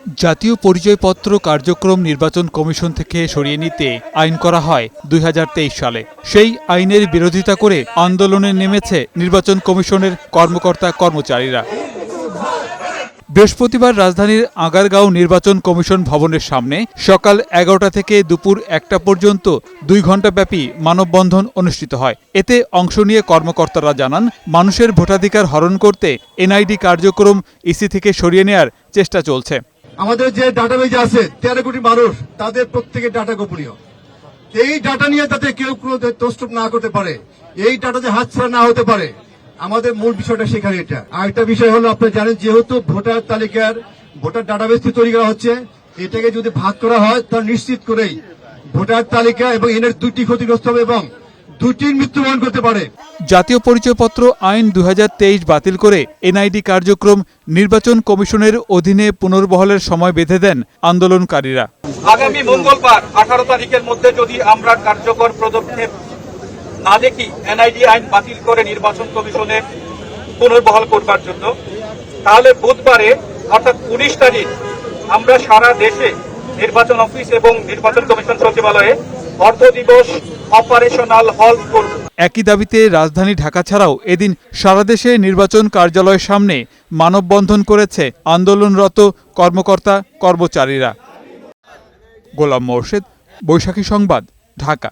জাতীয় পরিচয়পত্র কার্যক্রম নির্বাচন কমিশন থেকে সরিয়ে নিতে আইন করা হয় ২০২৩ সালে। সেই আইনের বিরোধিতা করে আন্দোলনে নেমেছে নির্বাচন কমিশনের কর্মকর্তা-কর্মচারীরা। বৃহস্পতিবার রাজধানীর আগারগাঁও নির্বাচন কমিশন ভবনের সামনে সকাল ১১টা থেকে দুপুর ১টা পর্যন্ত ২ ঘণ্টাব্যাপী মানববন্ধন অনুষ্ঠিত হয়। এতে অংশ নিয়ে কর্মকর্তারা জানান, মানুষের ভোটাধিকার হরণ করতে এনআইডি কার্যক্রম ইসি থেকে সরিয়ে নেয়ার চেষ্টা চলছে। আমাদের যে ডাটাবেজ আছে 13 কোটি মানুষ, তাদের প্রত্যেকের ডাটা গোপনীয়। এই ডাটা নিয়ে যাতে কেউ কোনো তছরূপ না করতে পারে, এই ডাটা যে হাতছাড়া না হতে পারে, আমাদের মূল বিষয়টা সেখানে এটা। আরেকটা বিষয় হলো, আপনারা জানেন যেহেতু ভোটার তালিকার ভোটার ডাটাবেজ তৈরি করা হচ্ছে, এটাকে যদি ভাগ করা হয় তাহলে নিশ্চিত করেই ভোটার তালিকা এবং এর দুটি ক্ষতিগ্রস্ত হবে এবং দুটির মৃত্যুবরণ করতে পারে। জাতীয় পরিচয়পত্র আইন ২০২৩ বাতিল করে এনআইডি কার্যক্রম নির্বাচন কমিশনের অধীনে পুনর্বহালের সময় বেঁধে দেন আন্দোলনকারীরা। আগামী মঙ্গলবার 18 তারিখের মধ্যে যদি আমরা কার্যকর পদক্ষেপ না দেখি এনআইডি আইন বাতিল করে নির্বাচন কমিশনে পুনর্বহাল করবার জন্য, তাহলে বুধবারে অর্থাৎ 19 তারিখ আমরা সারা দেশে নির্বাচন অফিস এবং নির্বাচন কমিশন সচিবালয়ে অর্ধ দিবস অপারেশনাল হল্ট করব। একই দাবিতে রাজধানী ঢাকা ছাড়াও এদিন সারা দেশে নির্বাচন কার্যালয়ের সামনে মানববন্ধন করেছে আন্দোলনরত কর্মকর্তা-কর্মচারীরা। গোলাম মোর্শেদ, বৈশাখী সংবাদ, ঢাকা।